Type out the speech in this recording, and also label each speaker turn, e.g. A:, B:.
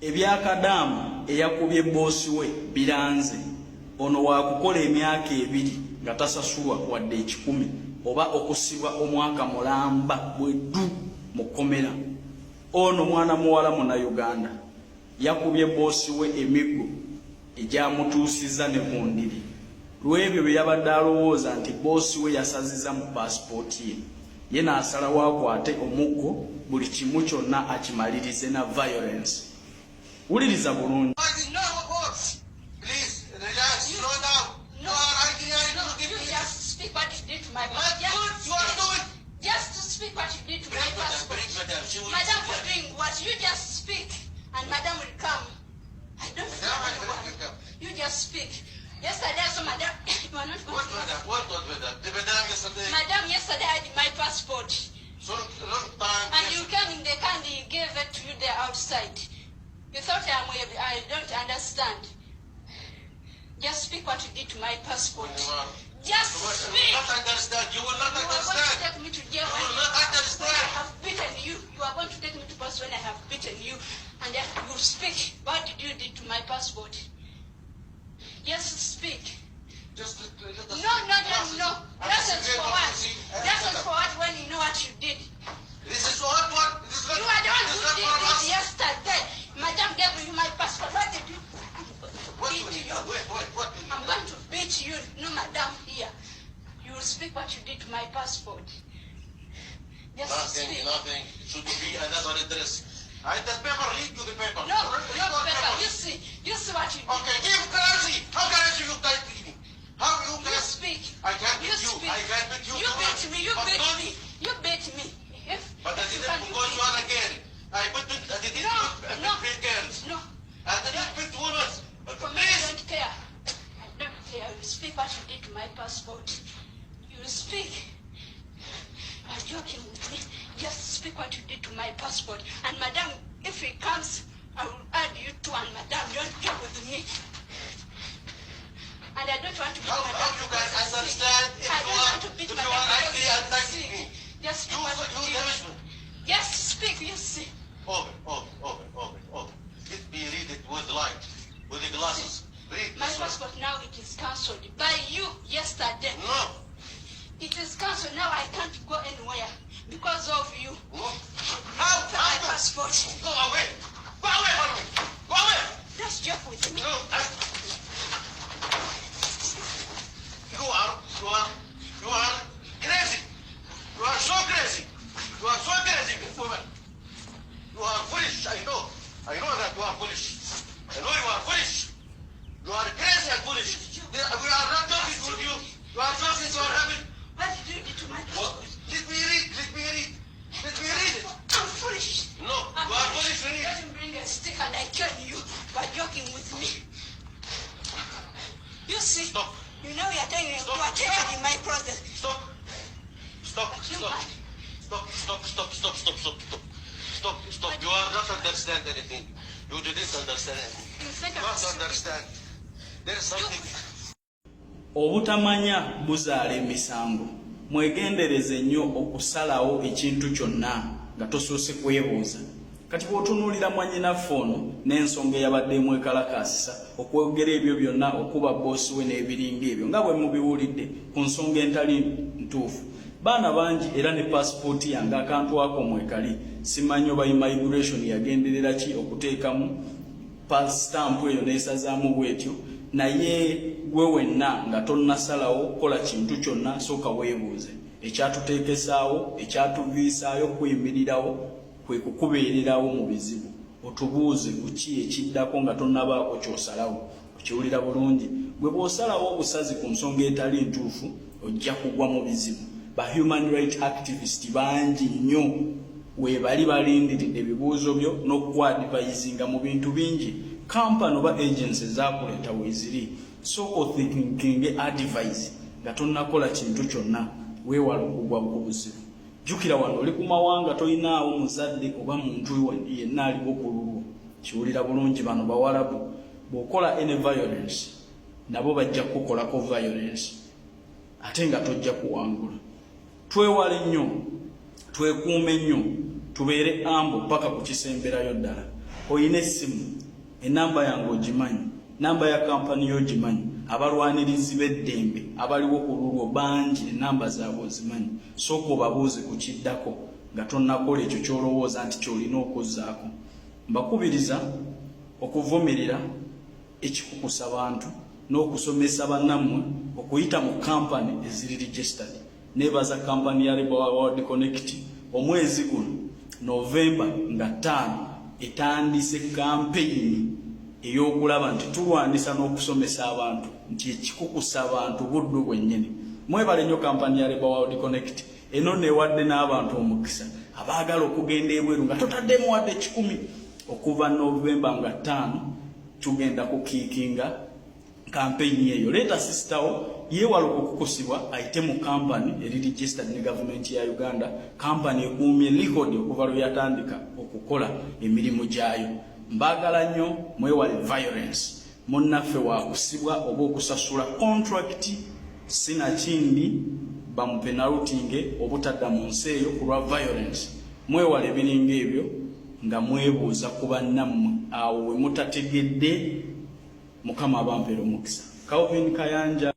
A: ebyakadaamu eyakubye boosi we biranze. Ono waakukola emyaka 2 nga tasasulwa wadde 10 oba okusibwa omwaka mulamba bweddu mu kkomera. Ono mwana muwala Munnayuganda yakubye boosi we emiggo egyamutuusiza ne ku ndiri. Lw'ebyo bye yabadde alowooza nti boosi we yasaziza mu paasipooti ye, ye n'asalawo akwate omuggo buli kimu kyonna akimalirize na violence. Wuliriza bulungi.
B: Madam, for doing what? You just speak, and Madam will come. I don't know. You just speak. Yesterday, so Madam, you are not going to.
C: What was Madam? The Madam yesterday.
B: Madam, yesterday I had my passport.
C: So long time.
B: And you came in the car and he gave it to you there outside. You thought I don't understand. Just speak what you did to my passport. Just speak.
C: You will not understand. You will not understand.
B: You are going to take me to jail.
C: You will not understand.
B: When I have beaten you. You are going to take me to passport when I have beaten you. And then you speak. What did you do to my passport? Yes, speak.
C: Just let us
B: No. Lessons for what? Lessons for what when you know what you did?
C: This is what? This is not,
B: You are the one
C: this
B: who
C: is
B: did
C: not for
B: this
C: us.
B: yesterday. Madam gave you my passport. What did you
C: What
B: beat
C: will you
B: you?
C: do? What will you
B: I'm
C: do?
B: going to beat you. No, Madam, here. You will speak what you did to my passport. Just speak.
C: Nothing. It should be another address. The paper, read you the paper.
B: No,
C: Read
B: no
C: your
B: paper. You see what you did.
C: Okay, give currency. How currency you type me? How you
B: You
C: can
B: speak.
C: I can't beat you.
B: speak.
C: I can't beat you.
B: You beat me. You
C: But
B: beat
C: don't-
B: me. You beat me.
C: But I
B: You
C: didn't
B: can-
C: because you are a girl. I didn't
B: No.
C: beat girls.
B: No.
C: I didn't beat women. But
B: For me, I
C: please.
B: don't care. I don't care. You speak what you did to my passport. You speak. You are joking with me. Just speak what you did to my passport. And Madam, if he comes, I will add you too. And Madam, don't joke with me. And I don't want to beat
C: How
B: Madam.
C: you can
B: because I'm sick.
C: understand if
B: I
C: you
B: don't
C: are
B: want to beat
C: if
B: Madam
C: you are
B: because
C: angry
B: I'm
C: and thank
B: sick.
C: me?
B: Just speak what you
C: You
B: did.
C: damage me.
B: Just speak, you see.
C: Open. Let me read it with light, with the glasses. Read
B: My
C: this one.
B: passport now it is cancelled by you yesterday.
C: No.
B: It is cancelled now. I can't go anywhere because of you.
C: No.
B: After my passport.
C: Go away. Go away from me. Go away.
B: Just joke with me.
C: No. You are crazy. You are so crazy. You are so crazy, woman. You are foolish. I know that you are foolish. I know you are foolish. You are crazy and foolish. We are not talking with you. You are talking to our heaven.
B: What did you do to my passport?
C: Let me read it.
B: I'm foolish.
C: No, you are foolish. Read it.
B: Let him bring a stick and I kill you by joking with me. You see?
C: Stop.
B: You know you are taking
C: Stop.
B: in my process.
C: Stop. You are not understand anything. You didn't understand anything.
B: You think
C: You
B: I'm
C: must understand. There is something.
A: Obutamanya buzaala emisango. Mwegendereze nnyo okusalawo ekintu kyonna nga tosoose kwebuuza. Kati bw'otunuulira mwannyinaffe ono n'ensonga eyabaddemu ekalakaasisa okwogera ebyo byonna okuba boosi we n'ebiringa ebyo nga bwe mubiwulidde ku nsonga entali ntuufu. Baana bangi era ne paasipooti yange akantu ako mwekali simanyi oba immigration yagenderera ki okuteekamu stamp eyo n'esazaamu bwetyo naye gwe wenna nga tonnasalawo kola kintu kyonna sooka weebuuze. Ekyatuteekesaawo ekyatuviisaayo kuyimirirawo kwe kukubeererawo mu bizibu. Otubuuze kuki ekiddako nga tonnabaako ky'osalawo. Okiwulira bulungi. Bwe bw'osalawo obusazi ku nsonga etali ntuufu ojja kugwa mu bizibu. Ba human right activist bangi nnyo weebali balindiridde ebibuuzo byo n'okuadvisinga mu bintu bingi. Kampani oba agency zaakuleeta weeziri. Sooka othinkinge advice nga tonnakola kintu kyonna weewala okugwa ku buzibu. Jjukira wano oli ku mawanga tolinaawo muzadde oba muntu yenna aliwo ku lulwo. Kiwulira bulungi bano Bawarabu. Bw'okola any violence nabo bajja kukolako violence ate nga tojja kuwangula. Twewale nnyo, twekuume nnyo, tubeere ambo paka ku kisemberayo ddala. oyina essimu, enamba yange ogimanyi, namba ya kampani y'ogimanyi, abalwanirizi b'eddembe abaliwo ku lulwo bangi, enamba zaabwe ozimanyi. Sooka obabuuze ku kiddako nga tonnakola ekyo ky'olowooza nti ky'olina okuzzaako. Mbakubiriza okuvumirira ekikukusa bantu n'okusomesa bannammwe okuyita mu kampani eziri registered. Neebaza kampani ya Labour World Connect omwezi guno November nga 5 etandise kampeyini ey'okulaba nti tulwanisa n'okusomesa abantu nti ekikukusa abantu buddu bwennyini. Mwebale nnyo kampani ya Labour World Connect eno neewadde n'abantu omukisa abaagala okugenda ebweru nga totaddemu wadde 10. Okuva November nga 5 tugenda kukiikinga kampeyini eyo. Leeta sisitawo yeewala okukusibwa ayite mu kampani eri registered ne gavumenti ya Uganda, kampani ekuumye likodi okuva lwe yatandika okukola emirimu gyayo. Mbaagala nnyo mwewale violence. Munnaffe waakusibwa oba okusasula contract sinakindi bamupenalutinge obutadda mu nsi eyo ku lwa violence. Mwewale ebiringa ebyo nga mwebuuza ku bannammwe awo we mutategedde. Mukama abampeera omukisa. Calvin Kayanja.